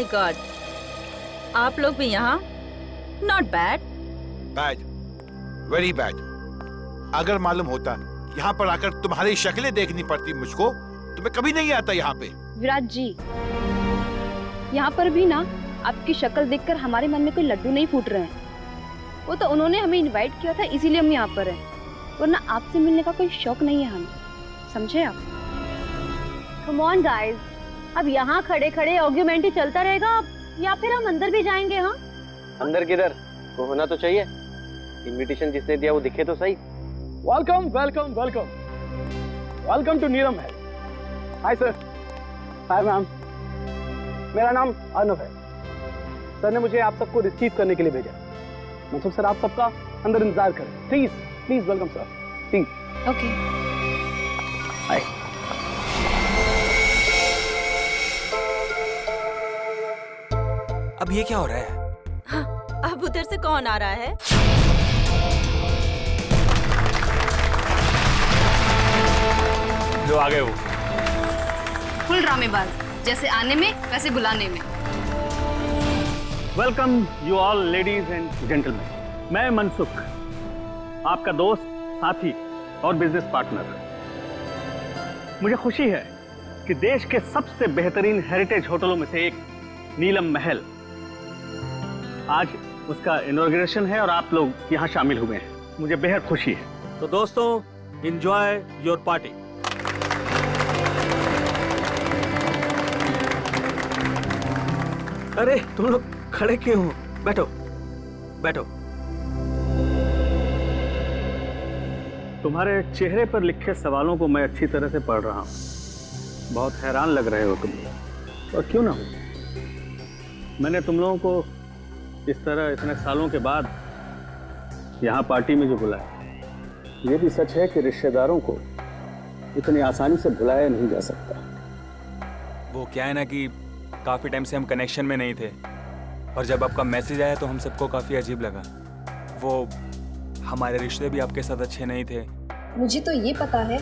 God, आप लोग भी यहाँ? Not bad. Bad, very bad. अगर मालूम होता यहाँ पर आकर तुम्हारी शक्लें देखनी पड़ती मुझको तो मैं कभी नहीं आता यहाँ पे। विराट जी, यहाँ पर भी ना आपकी शक्ल देखकर हमारे मन में कोई लड्डू नहीं फूट रहे हैं। वो तो उन्होंने हमें इनवाइट किया था, इसीलिए हम यहाँ पर हैं, वरना आपसे मिलने का कोई शौक नहीं है हमें, समझे आप? कम ऑन गाइस, अब यहाँ खड़े खड़े आर्गुमेंट ही चलता रहेगा या फिर हम अंदर भी जाएंगे? हाँ, अंदर किधर, वो होना तो चाहिए। इनविटेशन जिसने दिया वो दिखे तो सही। Welcome welcome welcome welcome to Neelam Mahal. Hi sir. Hi ma'am. मेरा नाम अर्नव है। सर ने मुझे आप सबको रिसीव करने के लिए भेजा। मनसुख सर, आप सबका अंदर इंतजार करें please. Please welcome sir, please. Okay. Hi. अब ये क्या हो रहा है? हाँ, अब उधर से कौन आ रहा है? जो आ गए वो फुल ड्रामेबाज, जैसे आने में वैसे बुलाने में। Welcome you all ladies and gentleman. मैं मनसुख, आपका दोस्त, साथी और बिजनेस पार्टनर। मुझे खुशी है कि देश के सबसे बेहतरीन हेरिटेज होटलों में से एक नीलम महल, आज उसका इनॉग्रेशन है और आप लोग यहाँ शामिल हुए हैं। मुझे बेहद खुशी है। तो दोस्तों, एंजॉय योर पार्टी। अरे तुम लोग खड़े क्यों हो? बैठो बैठो। तुम्हारे चेहरे पर लिखे सवालों को मैं अच्छी तरह से पढ़ रहा हूँ। बहुत हैरान लग रहे हो तुम लोग, और क्यों ना हो। मैंने तुम लोगों को इस तरह इतने सालों के बाद यहाँ पार्टी में जो बुलाया, ये भी सच है कि रिश्तेदारों को इतनी आसानी से भुलाया नहीं जा सकता। वो क्या है ना कि काफी टाइम से हम कनेक्शन में नहीं थे, और जब आपका मैसेज आया तो हम सबको काफी अजीब लगा। वो हमारे रिश्ते भी आपके साथ अच्छे नहीं थे। मुझे तो ये पता है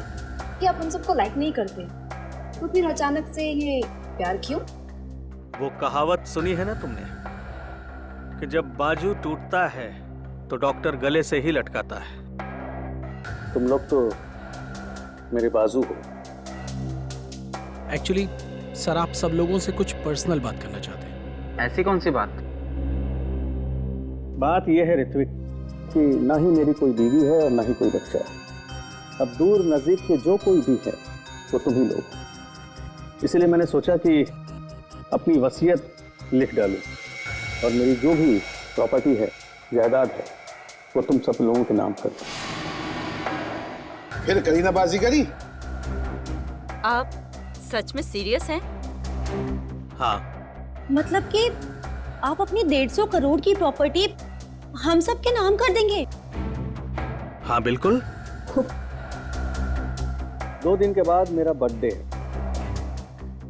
कि आप हम सबको लाइक नहीं करते, तो फिर अचानक से ये प्यार क्यों? वो कहावत सुनी है ना तुमने कि जब बाजू टूटता है तो डॉक्टर गले से ही लटकाता है। तुम लोग तो मेरे बाजू हो। एक्चुअली सर, आप सब लोगों से कुछ पर्सनल बात करना चाहते हैं। ऐसी कौन सी बात? बात यह है ऋत्विक कि ना ही मेरी कोई बीवी है और ना ही कोई बच्चा है। अब दूर नजदीक के जो कोई भी है वो तुम ही लोग। इसलिए मैंने सोचा कि अपनी वसीयत लिख डालूं और मेरी जो भी प्रॉपर्टी है, जायदाद है, वो तुम सब लोगों के नाम कर दूं। फिर करीना बाजी करी? आप सच में सीरियस हैं? हाँ। मतलब कि आप अपनी 150 करोड़ की प्रॉपर्टी हम सब के नाम कर देंगे? हाँ बिल्कुल। 2 दिन के बाद मेरा बर्थडे है।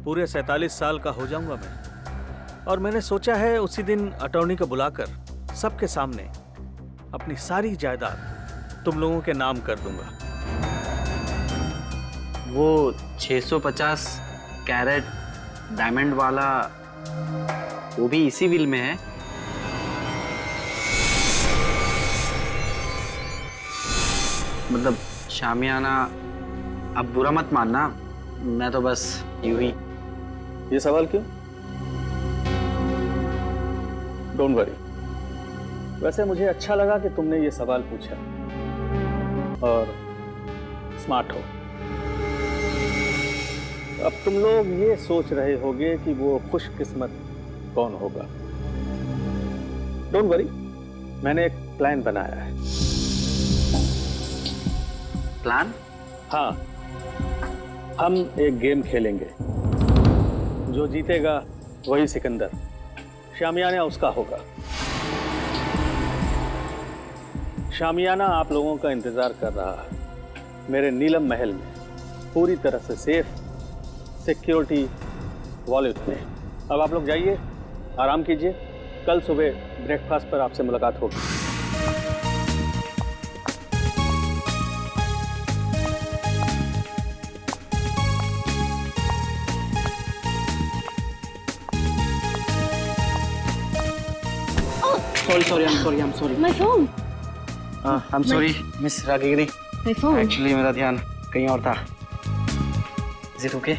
पूरे 47 साल का हो जाऊंगा मैं, और मैंने सोचा है उसी दिन अटॉर्नी को बुलाकर सबके सामने अपनी सारी जायदाद तुम लोगों के नाम कर दूंगा। वो 650 कैरेट डायमंड वाला, वो भी इसी विल में है? मतलब शामियाना, अब बुरा मत मानना, मैं तो बस यूं ही। ये सवाल क्यों? Don't worry. वैसे मुझे अच्छा लगा कि तुमने ये सवाल पूछा, और स्मार्ट हो। अब तुम लोग ये सोच रहे होगे कि वो खुशकिस्मत कौन होगा। डोंट वरी, मैंने एक प्लान बनाया है। प्लान? हाँ, हम एक गेम खेलेंगे। जो जीतेगा वही सिकंदर, शामियाना उसका होगा। शामियाना आप लोगों का इंतजार कर रहा है मेरे नीलम महल में, पूरी तरह से सेफ, सिक्योरिटी वॉलेट में। अब आप लोग जाइए, आराम कीजिए। कल सुबह ब्रेकफास्ट पर आपसे मुलाकात होगी। I am sorry My phone. I am sorry miss Ragini, My phone. Actually मेरा ध्यान कहीं और था। Is it okay?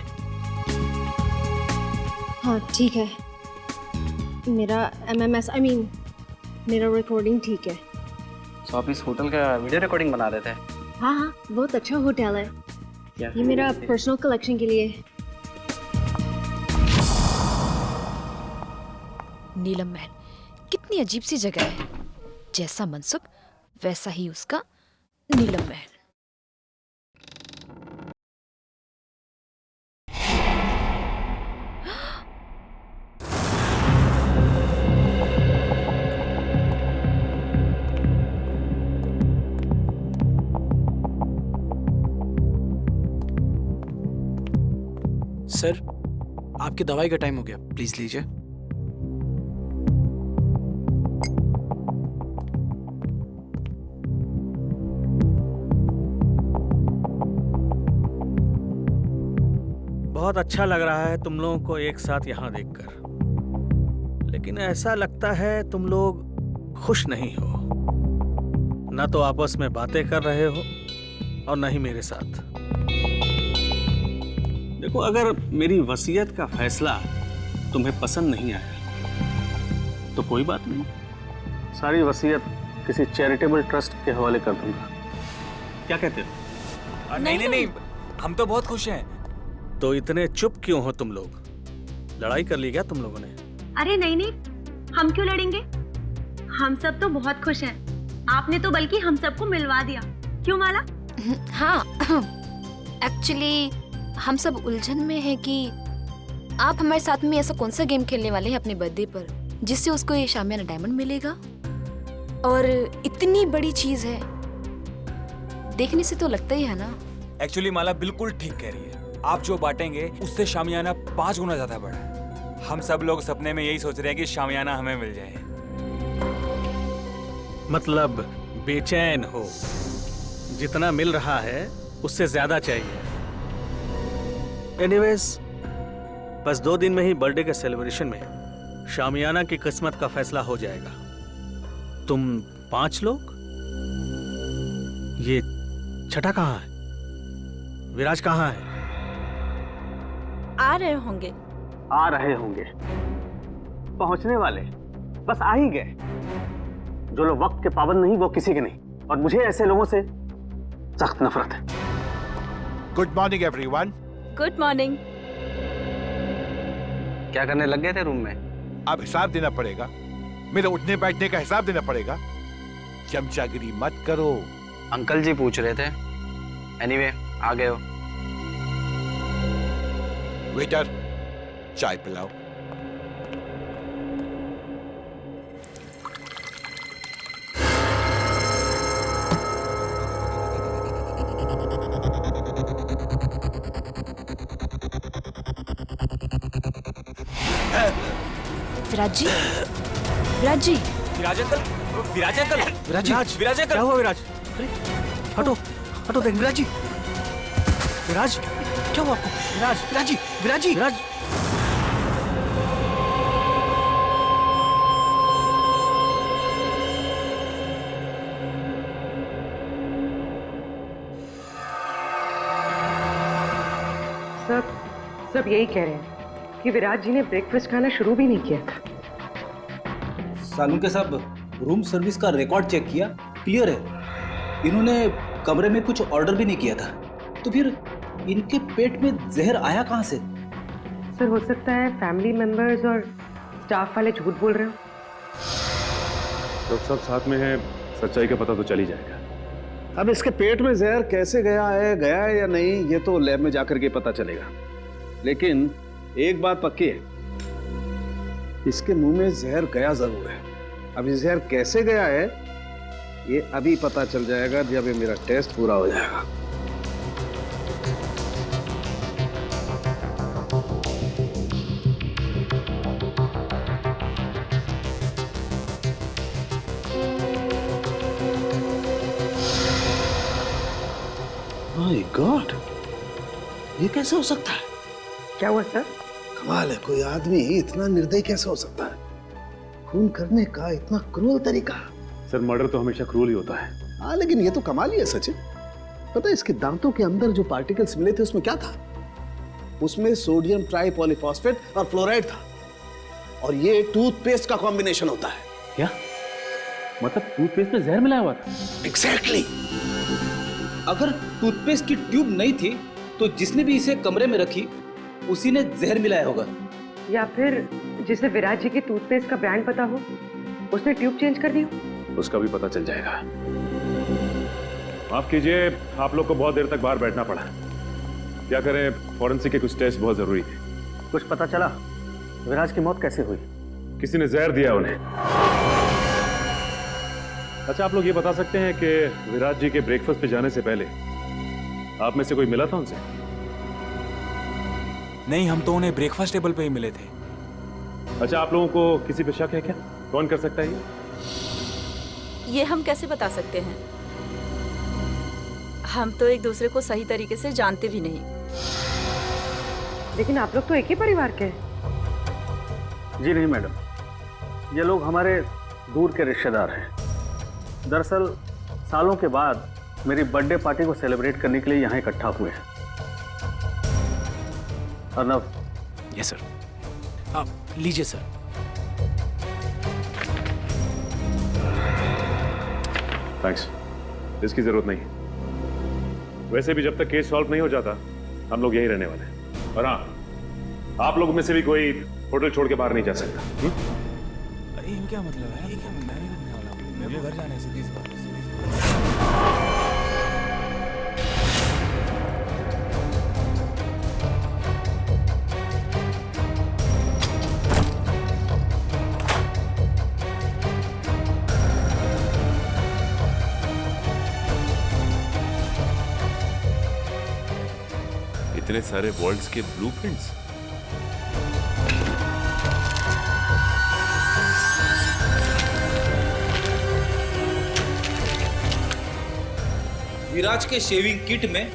हाँ ठीक है, मेरा MMS I mean मेरा रिकॉर्डिंग ठीक है। तो आप इस होटल का वीडियो रिकॉर्डिंग बना रहे थे? हाँ हाँ, बहुत अच्छा होटल है, क्या ये मेरा पर्सनल कलेक्शन के लिए। नीलम महल कितनी अजीब सी जगह है, जैसा मनसुख वैसा ही उसका नीलम महल। सर, आपकी दवाई का टाइम हो गया, प्लीज लीजिए। बहुत अच्छा लग रहा है तुम लोगों को एक साथ यहाँ देखकर, लेकिन ऐसा लगता है तुम लोग खुश नहीं हो। न तो आपस में बातें कर रहे हो और न ही मेरे साथ। देखो, अगर मेरी वसीयत का फैसला तुम्हें पसंद नहीं आया तो कोई बात नहीं, सारी वसीयत किसी चैरिटेबल ट्रस्ट के हवाले कर दूंगा। क्या कहते हो? नहीं, हम तो बहुत खुश हैं। तो इतने चुप क्यों हो तुम लोग? लड़ाई कर ली क्या तुम लोगों ने? अरे नहीं, हम क्यों लड़ेंगे? हम सब तो बहुत खुश हैं। आपने तो बल्कि हम सबको मिलवा दिया, क्यों माला? हाँ, एक्चुअली हम सब उलझन में हैं कि आप हमारे साथ में ऐसा कौन सा गेम खेलने वाले हैं अपने बर्थडे पर जिससे उसको ये शामियाना डायमंड मिलेगा। और इतनी बड़ी चीज है, देखने से तो लगता ही है ना। एक्चुअली माला बिल्कुल ठीक कह रही है, आप जो बांटेंगे उससे शामियाना 5 गुना ज्यादा बड़ा है। हम सब लोग सपने में यही सोच रहे हैं कि शामियाना हमें मिल जाए। मतलब बेचैन हो, जितना मिल रहा है उससे ज्यादा चाहिए। एनीवेज, बस 2 दिन में ही बर्थडे के सेलिब्रेशन में शामियाना की किस्मत का फैसला हो जाएगा। तुम 5 लोग, ये छठा कहाँ है? विराज कहाँ है? आ रहे होंगे। आ रहे होंगे, पहुंचने वाले, बस आ ही गए। जो लोग वक्त के पाबंद नहीं वो किसी के नहीं, और मुझे ऐसे लोगों से सख्त नफरत है। Good morning everyone. Good morning. क्या करने लग गए थे रूम में? अब हिसाब देना पड़ेगा, मेरे उठने बैठने का हिसाब देना पड़ेगा। चमचागिरी मत करो। अंकल जी पूछ रहे थे। एनीवे, आ गए हो। वेटर, चाय पिलाओ। विराज जी, विराज जी, विराज अंकल, विराज अंकल, विराज क्या हुआ विराज? अरे हटो हटो, देख विराज जी, विराज क्या हुआ आपको? विराज जी, विराज। सब यही कह रहे हैं कि विराज जी ने ब्रेकफास्ट खाना शुरू भी नहीं किया था। सालू के साहब, रूम सर्विस का रिकॉर्ड चेक किया, क्लियर है। इन्होंने कमरे में कुछ ऑर्डर भी नहीं किया था, तो फिर इनके पेट में जहर आया कहाँ से? सर, हो सकता है फैमिली मेंबर्स और स्टाफ वाले झूठ बोल रहे हो। लोग सब साथ में हैं, सच्चाई का पता तो चल ही जाएगा। अब इसके पेट में जहर कैसे गया है या नहीं, ये तो लैब में जाकर के पता चलेगा। लेकिन एक बात पक्की है, इसके मुंह में जहर गया जरूर है। अब ये जहर कैसे गया है ये अभी पता चल जाएगा जब ये मेरा टेस्ट पूरा हो जाएगा। माय गॉड, ये कैसे हो सकता है? क्या हुआ सर? कमाल है, कोई आदमी इतना निर्दयी कैसे हो सकता है? खून करने का इतना क्रूर तरीका। सर मर्डर तो हमेशा क्रूर ही होता है। हाँ लेकिन ये तो कमाल ही है सचिन। पता है इसके दांतों के अंदर जो पार्टिकल्स मिले थे उसमें क्या था? उसमें सोडियम ट्राइपॉलीफॉस्फेट और फ्लोराइड था। और ये टूथपेस्ट का कॉम्बिनेशन होता है। क्या मतलब टूथपेस्ट में जहर मिलाया हुआ था? एग्जैक्टली। अगर टूथपेस्ट की ट्यूब नहीं थी तो जिसने भी इसे कमरे में रखी उसी ने जहर मिलाया होगा। या फिर जिसे विराज जी की टूथपेस्ट का ब्रांड पता हो उसने ट्यूब चेंज कर दी हो। उसका भी पता चल जाएगा। माफ कीजिए, आप लोग को बहुत देर तक बाहर बैठना पड़ा। क्या करें, फॉरेंसिक के कुछ टेस्ट बहुत जरूरी थे। कुछ पता चला विराज की मौत कैसे हुई? किसी ने जहर दिया उन्हें। अच्छा, आप लोग ये बता सकते हैं कि विराज जी के ब्रेकफास्ट पे जाने से पहले आप में से कोई मिला था उनसे? नहीं, हम तो उन्हें ब्रेकफास्ट टेबल पे ही मिले थे। अच्छा, आप लोगों को किसी पे शक है क्या? कौन कर सकता है ये हम कैसे बता सकते हैं? हम तो एक दूसरे को सही तरीके से जानते भी नहीं। लेकिन आप लोग तो एक ही परिवार के हैं। जी नहीं मैडम, ये लोग हमारे दूर के रिश्तेदार हैं। दरअसल सालों के बाद मेरी बर्थडे पार्टी को सेलिब्रेट करने के लिए यहाँ इकट्ठा हुए हैं। अर्नव। Yes sir. आप लीजिए सर। थैंक्स, इसकी जरूरत नहीं। वैसे भी जब तक केस सॉल्व नहीं हो जाता हम लोग यहीं रहने वाले हैं। और हाँ, आप लोग में से भी कोई होटल छोड़ के बाहर नहीं जा सकता। अरे ये क्या मतलब है? ये क्या मैं नहीं करने वाला हूँ। मैं भी घर जाने से सीधी बात। इतने सारे वर्ल्ड्स के ब्लूप्रिंट्स। विराज के शेविंग किट में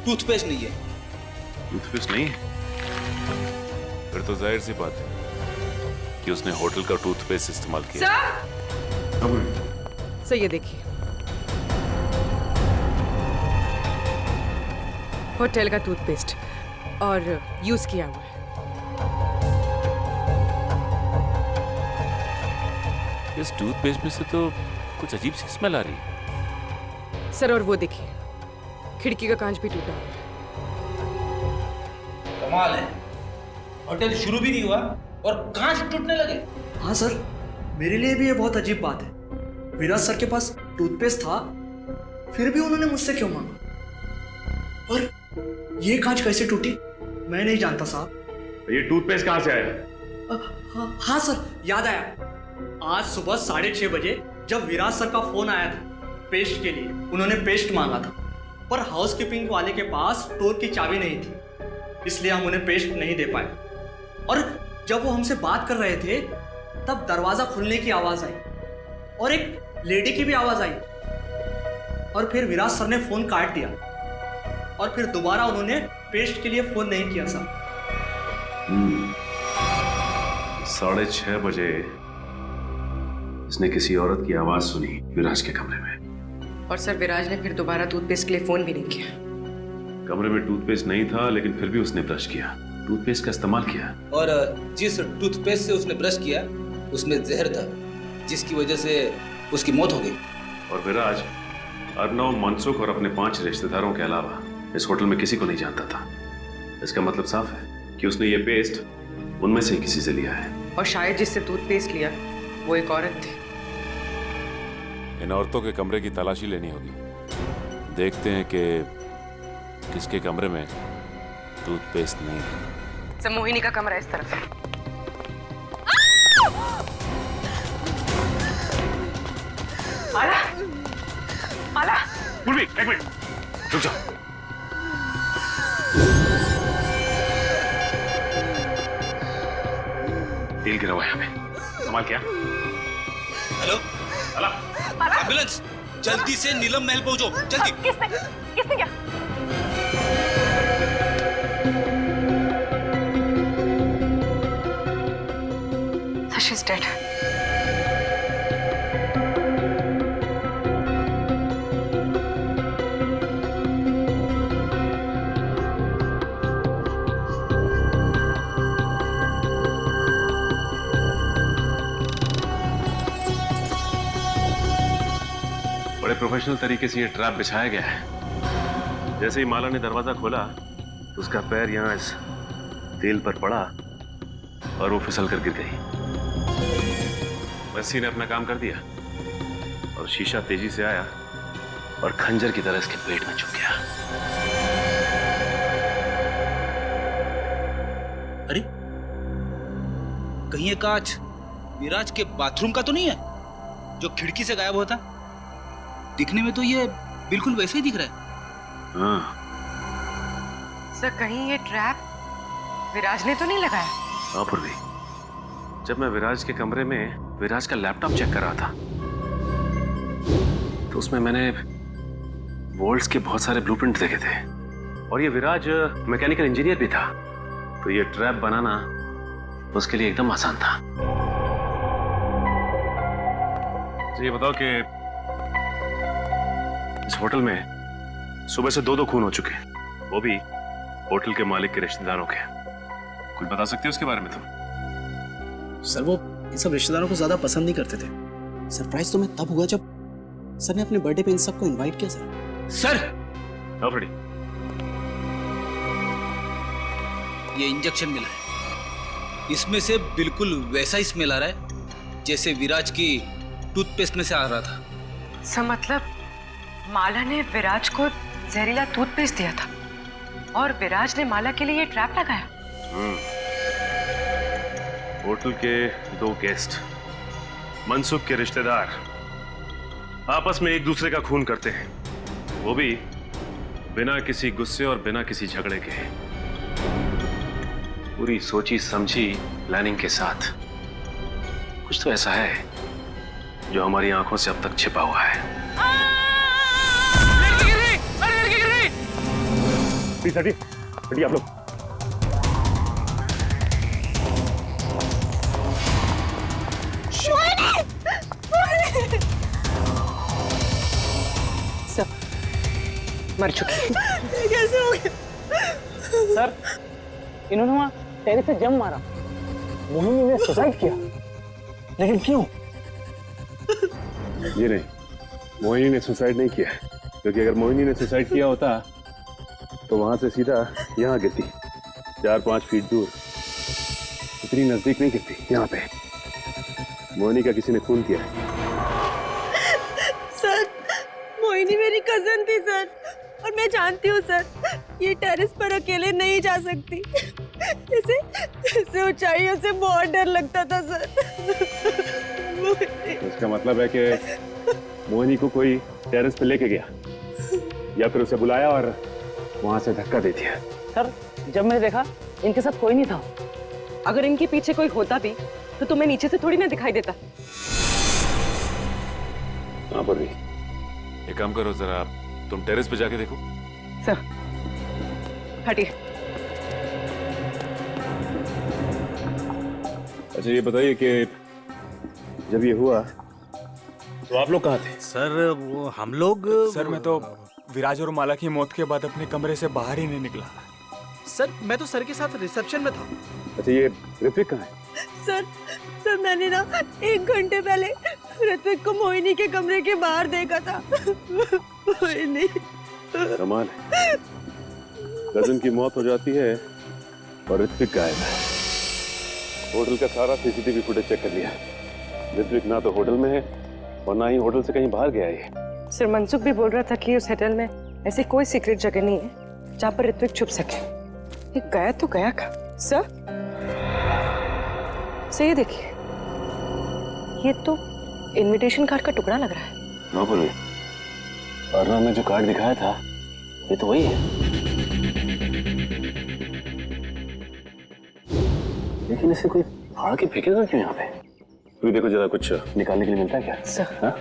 टूथपेस्ट नहीं है। टूथपेस्ट नहीं है? फिर तो जाहिर सी बात है कि उसने होटल का टूथपेस्ट इस्तेमाल किया। सर ये देखिए, होटल का टूथपेस्ट और यूज किया हुआ है। इस टूथपेस्ट में से तो कुछ अजीब सी स्मेल आ रही है। सर और वो देखिए, खिड़की का कांच भी टूटा हुआ है। कमाल है, होटल शुरू भी नहीं हुआ और कांच टूटने लगे। हाँ सर, मेरे लिए भी ये बहुत अजीब बात है। विराज सर के पास टूथपेस्ट था, फिर भी उन्होंने मुझसे क्यों मांगा? और ये कांच कैसे टूटी मैं नहीं जानता साहब। ये टूथपेस्ट कहाँ से आया? हाँ सर, याद आया। आज सुबह 6:30 बजे जब विराज सर का फोन आया था पेस्ट के लिए, उन्होंने पेस्ट मांगा था, पर हाउसकीपिंग वाले के पास स्टोर की चाबी नहीं थी, इसलिए हम उन्हें पेस्ट नहीं दे पाए। और जब वो हमसे बात कर रहे थे तब दरवाजा खुलने की आवाज आई और एक लेडी की भी आवाज आई, और फिर विराज सर ने फोन काट दिया और फिर दोबारा उन्होंने पेस्ट के लिए फोन नहीं किया सर। 6:30 बजे इसने किसी औरत की आवाज सुनी विराज के कमरे में। और सर विराज ने फिर दोबारा टूथपेस्ट के लिए फोन भी नहीं किया। कमरे में टूथपेस्ट नहीं था, लेकिन फिर भी उसने ब्रश किया, टूथपेस्ट का इस्तेमाल किया। और जिस टूथपेस्ट से उसने ब्रश किया उसमें जहर था, जिसकी वजह से उसकी मौत हो गई। और विराज अर्नव, मनसुख और अपने 5 रिश्तेदारों के अलावा इस होटल में किसी को नहीं जानता था। इसका मतलब साफ है कि उसने ये पेस्ट उनमें से ही किसी से लिया है। और शायद जिससे टूथपेस्ट लिया वो एक औरत थी। इन औरतों के कमरे की तलाशी लेनी होगी। देखते हैं कि किसके कमरे में टूथपेस्ट नहीं है। मोहिनी का कमरा इस तरफ है। माला, माला, एक मिनट, रुक जाओ। तेल गिरा हुआ है यहाँ पे, संभाल क्या? हेलो, एम्बुलेंस, जल्दी से नीलम महल पहुंचो, जल्दी। किसने क्या? Such is dead. बड़े प्रोफेशनल तरीके से ये ट्रैप बिछाया गया है। जैसे ही माला ने दरवाजा खोला, उसका पैर यहाँ इस तेल पर पड़ा और वो फिसल कर गिर गई। मर्सी ने अपना काम कर दिया और शीशा तेजी से आया और खंजर की तरह इसके पेट में चुभ गया। अरे कहीं ये कांच विराज के बाथरूम का तो नहीं है जो खिड़की से गायब होता? दिखने में तो ये बिल्कुल वैसे ही दिख रहा है। हाँ। सर कहीं ये ट्रैप विराज ने तो नहीं लगाया? हाँ पूर्वी, जब मैं विराज के कमरे में विराज का लैपटॉप चेक कर रहा था तो उसमें मैंने वोल्ट्स के बहुत सारे ब्लूप्रिंट देखे थे और ये विराज मैकेनिकल इंजीनियर भी था, तो ये ट्रैप बनाना उसके लिए एकदम आसान था। तो ये बताओ कि इस होटल में सुबह से 2 खून हो चुके हैं, वो भी होटल के मालिक के रिश्तेदारों के। कुछ बता सकते हो उसके बारे में तुम? सर वो इन सब रिश्तेदारों को ज्यादा पसंद नहीं करते थे। सरप्राइज तो मैं तब हुआ जब सर ने अपने बर्थडे पे इन सबको इनवाइट किया। सर ऑलरेडी ये इंजेक्शन मिला है, इसमें से बिल्कुल वैसा ही स्मेल आ रहा है जैसे विराज की टूथपेस्ट में से आ रहा था। सर मतलब माला ने विराज को जहरीला टूथपेस्ट दिया था और विराज ने माला के लिए ये ट्रैप लगाया। होटल के 2 गेस्ट, मनसुख के रिश्तेदार, आपस में एक दूसरे का खून करते हैं, वो भी बिना किसी गुस्से और बिना किसी झगड़े के। पूरी सोची समझी प्लानिंग के साथ। कुछ तो ऐसा है जो हमारी आंखों से अब तक छिपा हुआ है। हटिए आप लोग। सब मर चुकी। कैसे हो गया? सर इन्होंने वहां टेरेस से जंप मारा, मोहिनी ने सुसाइड किया, लेकिन क्यों? ये नहीं, मोहिनी ने सुसाइड नहीं किया, क्योंकि अगर मोहिनी ने सुसाइड किया होता तो वहां से सीधा यहाँ गिरती, 4-5 फीट दूर, इतनी नजदीक नहीं गिरती। यहाँ पे मोहिनी का किसी ने खून किया है। सर मोहिनी मेरी कजन थी सर, और मैं जानती हूँ सर ये टेरेस पर अकेले नहीं जा सकती। इसे ऊंचाइयों से बहुत डर लगता था सर। इसका मतलब है कि मोहिनी को कोई टेरेस पे लेके गया या फिर उसे बुलाया और वहां से धक्का दे दिया। सर जब मैंने देखा इनके साथ कोई नहीं था। अगर इनके पीछे कोई होता भी तो तुम्हें नीचे से थोड़ी ना दिखाई देता। हाँ पर भी एक काम करो, जरा तुम टेरेस पे जाके देखो। सर हटिए। अच्छा ये बताइए कि जब ये हुआ तो आप लोग कहाँ थे? सर वो हम लोग सर मैं तो विराज और माला की मौत के बाद अपने कमरे से बाहर ही नहीं निकला। सर मैं तो सर के साथ रिसेप्शन में था। अच्छा ये ऋत्विक कहाँ है? सर मैंने ना 1 घंटे पहले ऋत्विक को मोहिनी के कमरे के बाहर देखा था। मोहिनी कमाल है, कजन की मौत हो जाती है और ऋत्विक गायब है। होटल का सारा सीसीटीवी फुटेज चेक कर लिया, ऋत्विक ना तो होटल में है और ना ही होटल से कहीं बाहर गया है। सर मनसुख भी बोल रहा था कि उस होटल में ऐसी कोई सीक्रेट जगह नहीं है जहाँ पर ऋत्विक छुप सके। ये गया तो गया का सर। ये देखिए, ये तो इनविटेशन कार्ड का टुकड़ा लग रहा है। ना बोलिए, अर्णव ने जो कार्ड दिखाया था ये तो वही है, लेकिन इसे कोई फाड़ के फेंकेगा क्यों यहाँ पे? तो देखो जरा कुछ निकालने के लिए मिलता है क्या? सर हाँ?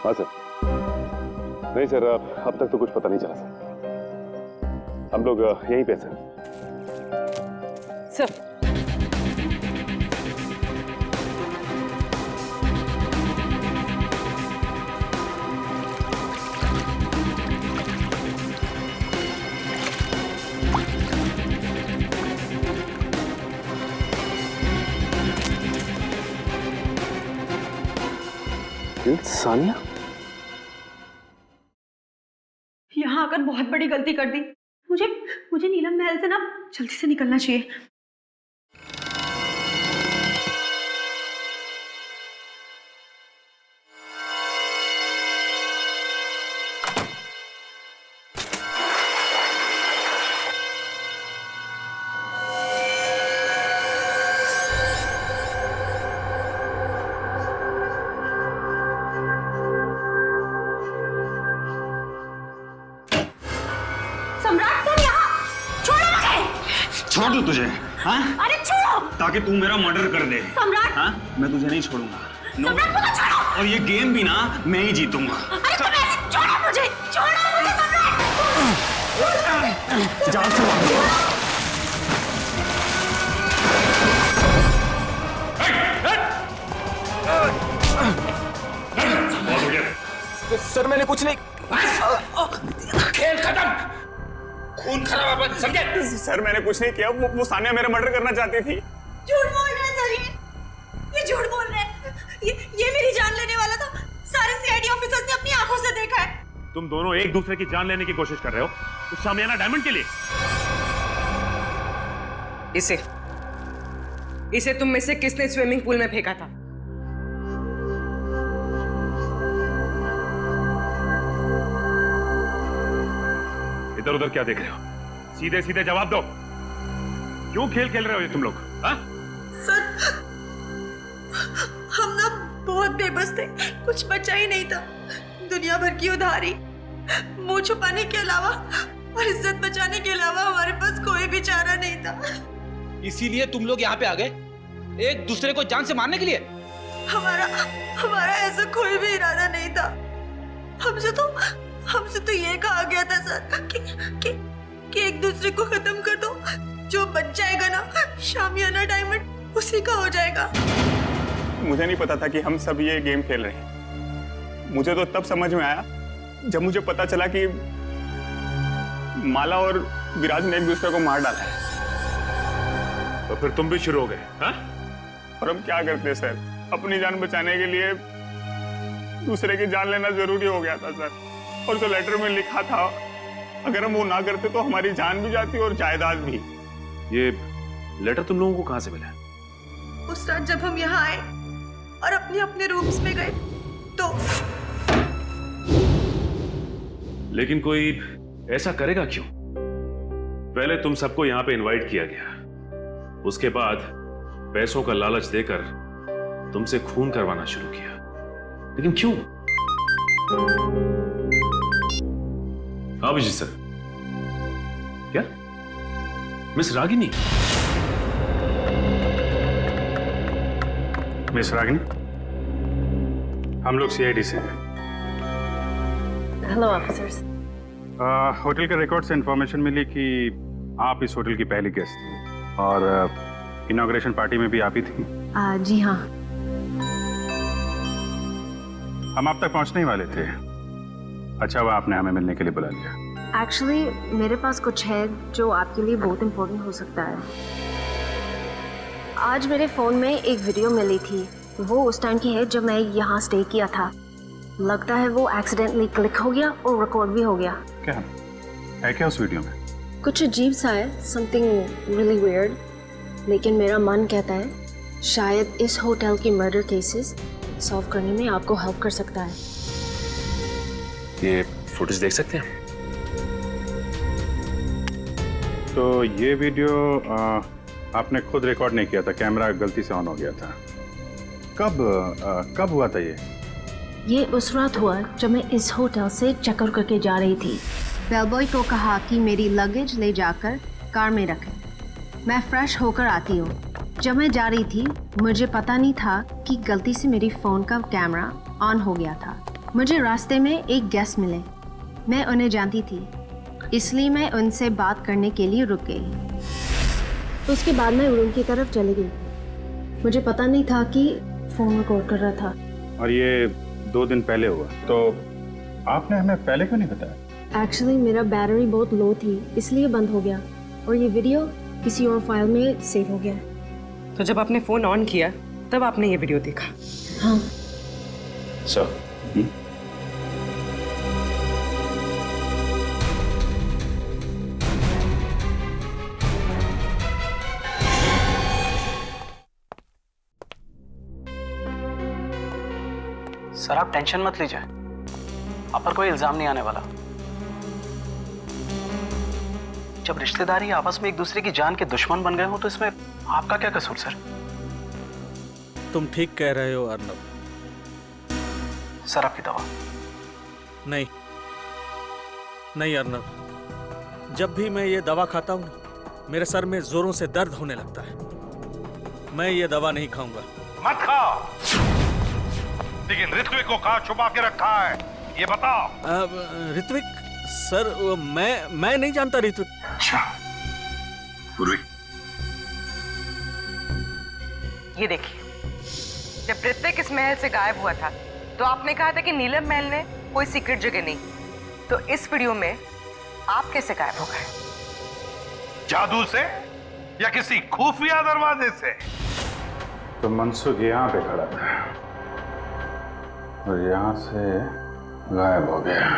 हाँ सर। नहीं सर, अब तक तो कुछ पता नहीं चला सर। हम लोग यहीं पे सर, सर सानिया यहाँ आकर बहुत बड़ी गलती कर दी। मुझे मुझे नीलम महल से ना जल्दी से निकलना चाहिए। छोड़ दूं तुझे? हाँ? अरे छोड़ो! ताकि तू मेरा मर्डर कर दे। सम्राट! हाँ? मैं तुझे नहीं छोड़ूंगा। सम्राट मुझे छोड़ो! और ये गेम भी ना मैं ही जीतूंगा। अरे तुम ऐसे छोड़ो मुझे सम्राट! जान से मार। सर मैंने कुछ नहीं। खेल खत्म, खून खराब है, समझे? सर मैंने कुछ नहीं किया, वो सानिया मेरा मर्डर करना चाहती थी। झूठ बोल रहे हैं सर, ये झूठ बोल रहे हैं। ये मेरी जान लेने वाला था। सारे सीआईडी ऑफिसर्स ने अपनी आंखों से देखा है। तुम दोनों एक दूसरे की जान लेने की कोशिश कर रहे हो उस शामियाना डायमंड के लिए। इसे तुम में से किसने स्विमिंग पूल में फेंका था? इधर उधर क्या देख रहे हो? सीधे सीधे जवाब दो। क्यों खेल खेल रहे हो ये तुम लोग? हाँ? सर हम ना बहुत बेबस थे, कुछ बचा ही नहीं था। दुनिया भर की उधारी, मुंह छुपाने के अलावा और इज्जत बचाने के अलावा हमारे पास कोई भी चारा नहीं था। इसीलिए तुम लोग यहाँ पे आ गए, एक दूसरे को जान से मारने के लिए? हमारा ऐसा कोई भी इरादा नहीं था। हमसे तो ये कहा गया था सर कि एक दूसरे को खत्म कर दो, जो बच जाएगा ना शामियाना डायमंड उसी का हो जाएगा। मुझे नहीं पता था कि हम सब ये गेम खेल रहे हैं। मुझे तो तब समझ में आया जब मुझे पता चला कि माला और विराज ने एक दूसरे को मार डाला है। तो फिर तुम भी शुरू हो गए? हाँ? और हम क्या करते सर, अपनी जान बचाने के लिए दूसरे की जान लेना जरूरी हो गया था सर। और जो लेटर में लिखा था, अगर हम वो ना करते तो हमारी जान भी जाती और जायदाद भी। ये लेटर तुम लोगों को कहां से मिला? उस रात जब हम यहाँ आए और अपने अपने रूम्स में गए तो। लेकिन कोई ऐसा करेगा क्यों? पहले तुम सबको यहां पे इनवाइट किया गया, उसके बाद पैसों का लालच देकर तुमसे खून करवाना शुरू किया। लेकिन क्यों? अभिजीत सर, क्या मिस रागिनी? मिस रागिनी, हम लोग सीआईडी से हैं। Hello officers. होटल के रिकॉर्ड से इंफॉर्मेशन मिली कि आप इस होटल की पहली गेस्ट थी और इनॉग्रेशन पार्टी में भी आप ही थी। जी हाँ। हम आप तक पहुंचने ही वाले थे। अच्छा हुआ आपने हमें मिलने के लिए बुला लिया। एक्चुअली मेरे पास कुछ है जो आपके लिए बहुत इम्पोर्टेंट हो सकता है। आज मेरे फ़ोन में एक वीडियो मिली थी, वो उस टाइम की है जब मैं यहाँ स्टे किया था। लगता है वो एक्सीडेंटली क्लिक हो गया और रिकॉर्ड भी हो गया। क्या है क्या उस वीडियो में? कुछ अजीब सा है, समथिंग रियली वियर्ड। लेकिन मेरा मन कहता है शायद इस होटल की मर्डर केसेस सॉल्व करने में आपको हेल्प कर सकता है। ये फुटेज देख सकते हैं? तो ये वीडियो आपने खुद रिकॉर्ड नहीं किया था, कैमरा गलती से ऑन हो गया था। कब हुआ था ये उस रात हुआ जब मैं इस होटल से चेकआउट करके जा रही थी। बेलबॉय को कहा कि मेरी लगेज ले जाकर कार में रखें। मैं फ्रेश होकर आती हूँ। जब मैं जा रही थी मुझे पता नहीं था कि गलती से मेरी फ़ोन का कैमरा ऑन हो गया था। मुझे रास्ते में एक गेस्ट मिले, मैं उन्हें जानती थी, इसलिए मैं उनसे बात करने के लिए रुक गई। उसके बाद मैं रूम की तरफ चली गई। मुझे पता नहीं था कि फोन रिकॉर्ड कर रहा था। और ये 2 दिन पहले हुआ, तो आपने हमें पहले क्यों नहीं बताया? एक्चुअली मेरा बैटरी बहुत लो थी, इसलिए बंद हो गया और ये वीडियो किसी और फाइल में सेव हो गया। तो जब आपने फोन ऑन किया तब आपने ये वीडियो देखा? हाँ सर। सर आप टेंशन मत लीजिए, आप पर कोई इल्जाम नहीं आने वाला। जब रिश्तेदारी आपस में एक दूसरे की जान के दुश्मन बन गए हो तो इसमें आपका क्या कसूर सर? तुम ठीक कह रहे हो अर्नब। सर आपकी दवा। नहीं नहीं अर्नब, जब भी मैं ये दवा खाता हूँ मेरे सर में जोरों से दर्द होने लगता है। मैं ये दवा नहीं खाऊंगा। मत खाओ, लेकिन ऋत्विक को कहाँ छुपा के रखा है ये बताओ। ऋत्विक सर, मैं नहीं जानता ऋत्विक। अच्छा पूर्वी, ये देखिए, जब ऋत्विक इस महल से गायब हुआ था तो आपने कहा था कि नीलम महल में कोई सीक्रेट जगह नहीं, तो इस वीडियो में आप कैसे गायब हो गए? जादू से या किसी खुफिया दरवाजे से? तो मनसुख यहाँ पे खड़ा था और यहाँ से गायब हो गया।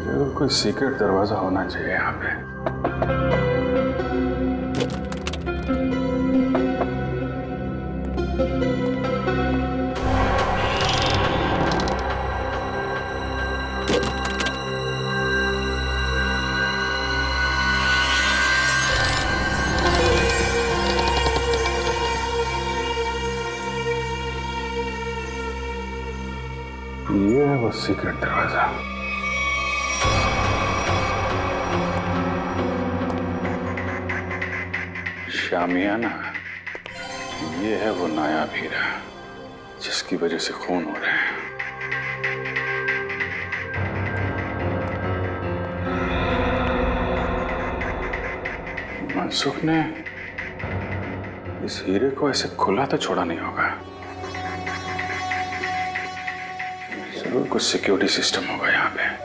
जरूर कोई सीक्रेट दरवाजा होना चाहिए यहाँ पे। ये है वो सीक्रेट दरवाजा। शामियाना, ये है वो नायाब हीरा जिसकी वजह से खून हो रहे हैं। मनसुख ने इस हीरे को ऐसे खुला तो छोड़ा नहीं होगा। जरूर कुछ सिक्योरिटी सिस्टम होगा यहाँ पे।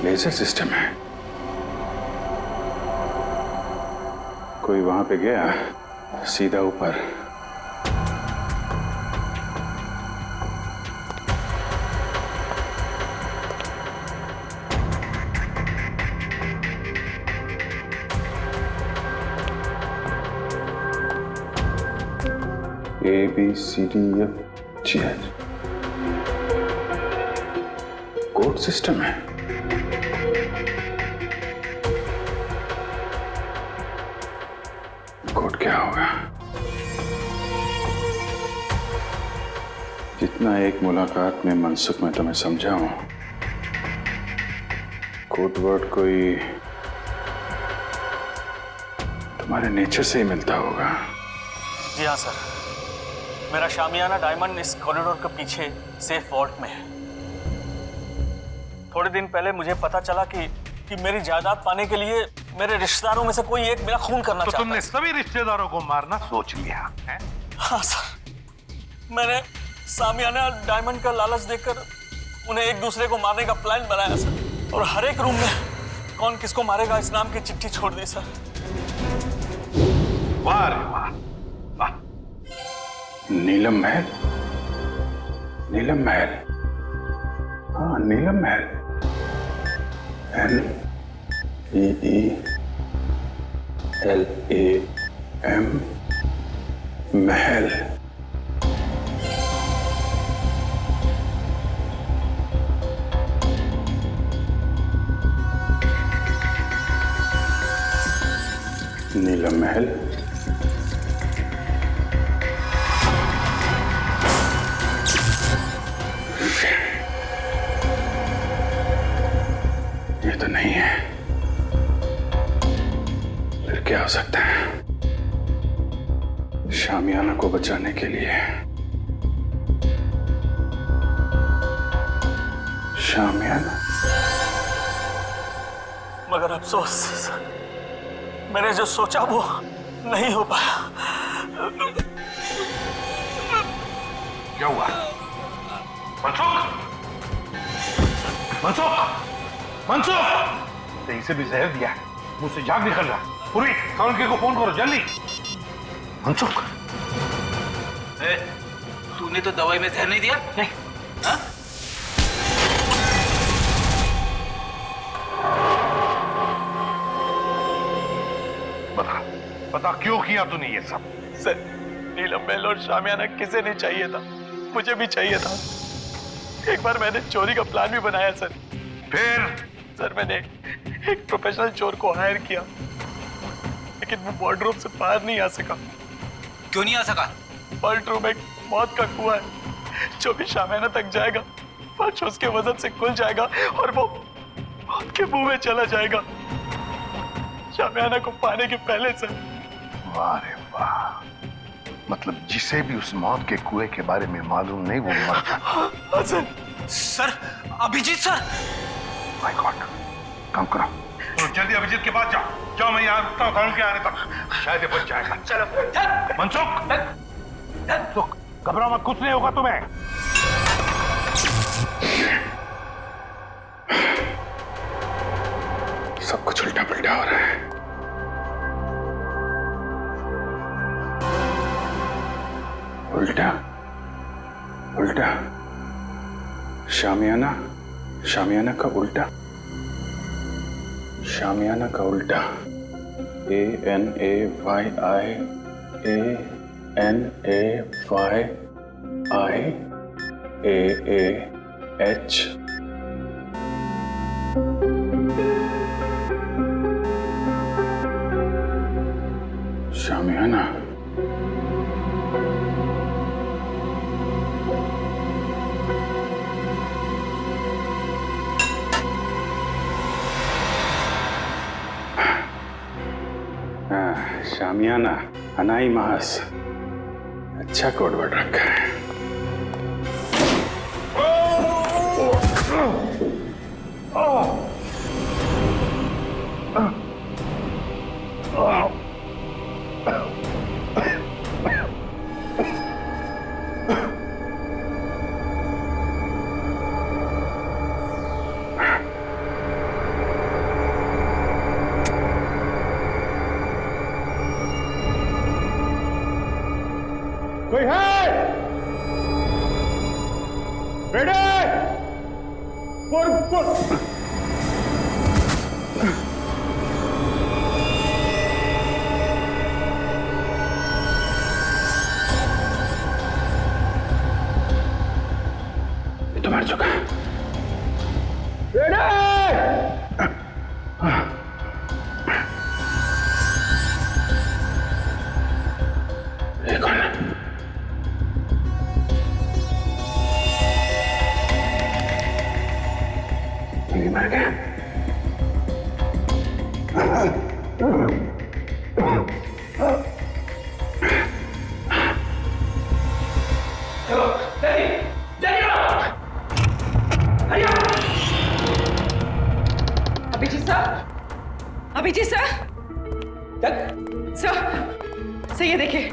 लेजर सिस्टम है। कोई वहां पे गया सीधा ऊपर। ABCDFGH कोड सिस्टम है। कोड क्या होगा? जितना एक मुलाकात में मनसुख में तुम्हें समझा हूं, कोड वर्ड कोई तुम्हारे नेचर से ही मिलता होगा। जी हाँ सर, मेरा शामियाना डायमंड इस कॉरिडोर के पीछे सेफ वॉल्ट में है। थोड़े दिन पहले मुझे पता चला कि मेरी जायदाद पाने के लिए मेरे रिश्तेदारों में से कोई एक मेरा खून करना चाहता है। तुमने सभी रिश्तेदारों को मारना सोच लिया है? हाँ सर, मैंने शामियाना डायमंड का लालच देकर उन्हें एक दूसरे को मारने का प्लान बनाया सर, और हर एक रूम में कौन किसको मारेगा इस नाम की चिट्ठी छोड़ दी सर। वाह रे वाह, वाह। नीलम महल, नीलम महल, हाँ नीलम महल, NEELAM महल। नीलम महल, में तो नहीं है, फिर क्या हो सकता है? शामियाना को बचाने के लिए शामियाना। मगर अफसोस, मैंने जो सोचा वो नहीं हो पाया। क्या हुआ? मनसुख! मनसुख! मनसुख! कहीं से भी जहर दिया है, मुझसे जाग निकल रहा। पूरी सोलंकी को फोन करो जल्दी। मनसुख! तूने तो दवाई में जहर नहीं दिया? नहीं। हाँ? बता क्यों किया तूने ये सब? सर, नीलम महल और शामियाना किसे नहीं चाहिए था, मुझे भी चाहिए था। एक बार मैंने चोरी का प्लान भी बनाया सर। फिर? सर, मैंने एक प्रोफेशनल चोर को हायर किया, लेकिन वो वार्डरोब से बाहर नहीं आ सका। क्यों नहीं आ सका? वार्ड रूम एक मौत का कुआं है, जो भी शामियाना तक जाएगा फर्श उसके वजन से खुल जाएगा और वो मौत के मुंह में चला जाएगा, शामियाना को पाने के पहले सर। वाह रे वाह, मतलब जिसे भी उस मौत के कुएं के बारे में मालूम नहीं वो मर जाता। हाँ sir. Sir, Abhijeet sir. My god, काम करो तो जल्दी अभिजीत के पास जाओ। जाओ, मैं यहाँ रुकता हूँ के आने तक, शायद ये बच जाएगा। चलो। मनसुख, घबराओ मत, कुछ नहीं होगा तुम्हें। सब कुछ उल्टा पुल्टा हो रहा है। उल्टा उल्टा, शामियाना, शामियाना का उल्टा, शामियाना का उल्टा। ANAYANAYAH। शामियाना। शामियाना, अनाई मास, अच्छा कोडवर्ड रखा है। कोई है? रेडी? पुल पुल। ये तो मर चुका है। रेडी? ये कौन है? ये मर गया। Abhijeet sir, Abhijeet sir, sir, sir ये देखिए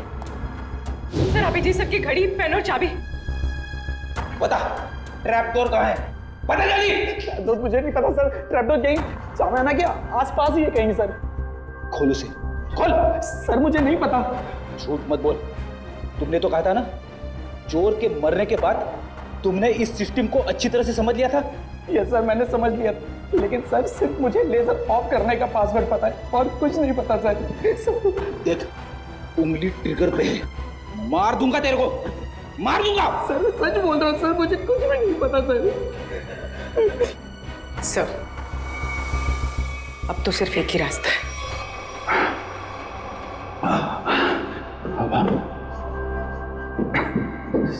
सर, अभिजीत सर की घड़ी, पेन और चाबी। बता, ट्रैप डोर कहाँ है? पता जल्दी। ट्रैपडोर मुझे नहीं पता सर, ट्रैपडोर कहीं शामियाना के आसपास ही है कहीं सर। खोल उसे, खोल। सर मुझे नहीं पता। झूठ मत बोल, तुमने तो कहा था ना चोर के मरने के बाद तुमने इस सिस्टम को अच्छी तरह से समझ लिया था। यस सर, मैंने समझ लिया, लेकिन सर सिर्फ मुझे लेजर ऑफ करने का पासवर्ड पता है और कुछ नहीं पता सर। देख, उंगली ट्रिगर पे है, मार दूंगा तेरे को, मार दूंगा। सर मैं सच बोल रहा हूँ सर, मुझे कुछ भी नहीं पता सर। सर, अब तो सिर्फ एक ही रास्ता है।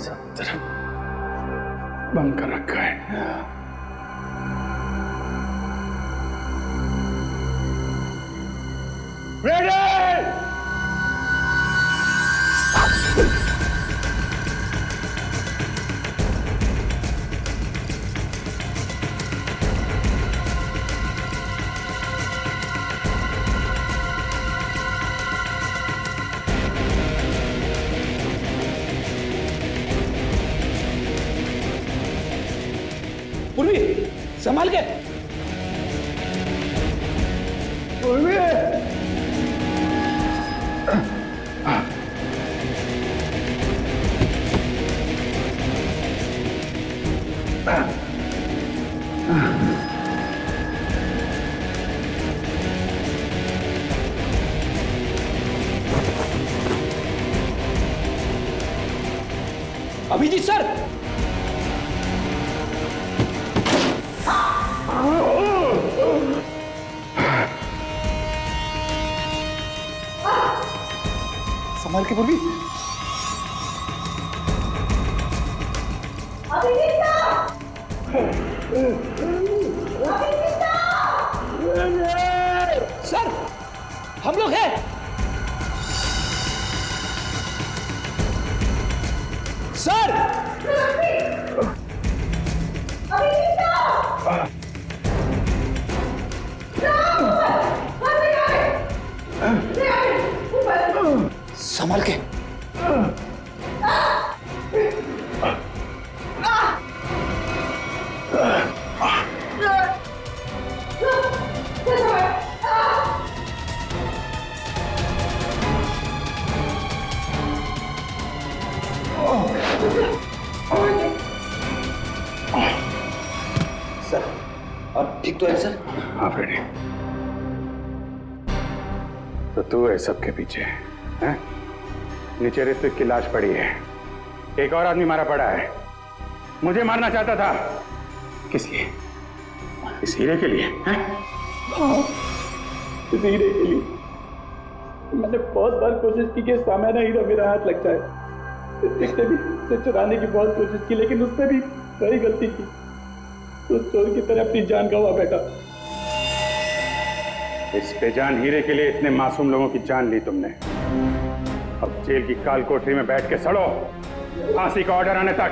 सब तरफ बंद कर रखा है। पूर्वी संभाल के। पूर्वी अभिजीत सर, संभाल के पूर्वी। सर हम लोग हैं। सर संभाल के। सर अब ठीक तो है सर? हाँ फ्रेडी, तो तू है सबके पीछे हैं? नीचे ऋत्विक की लाश पड़ी है, एक और आदमी मारा पड़ा है। मुझे मारना चाहता था, किस लिए? इस हीरे के लिए हैं? इस हीरे के लिए मैंने बहुत बार कोशिश की कि सामान्य हीरा मेरा हाथ लग जाए। ऋत्विक ने भी उसे चुराने की बहुत कोशिश की, लेकिन उसने भी वही गलती की। तो चोर की तरह अपनी जान गंवा बैठा। इस बेजान हीरे के लिए इतने मासूम लोगों की जान ली तुमने। अब जेल की काल कोठरी में बैठ के सड़ो, फांसी का ऑर्डर आने तक।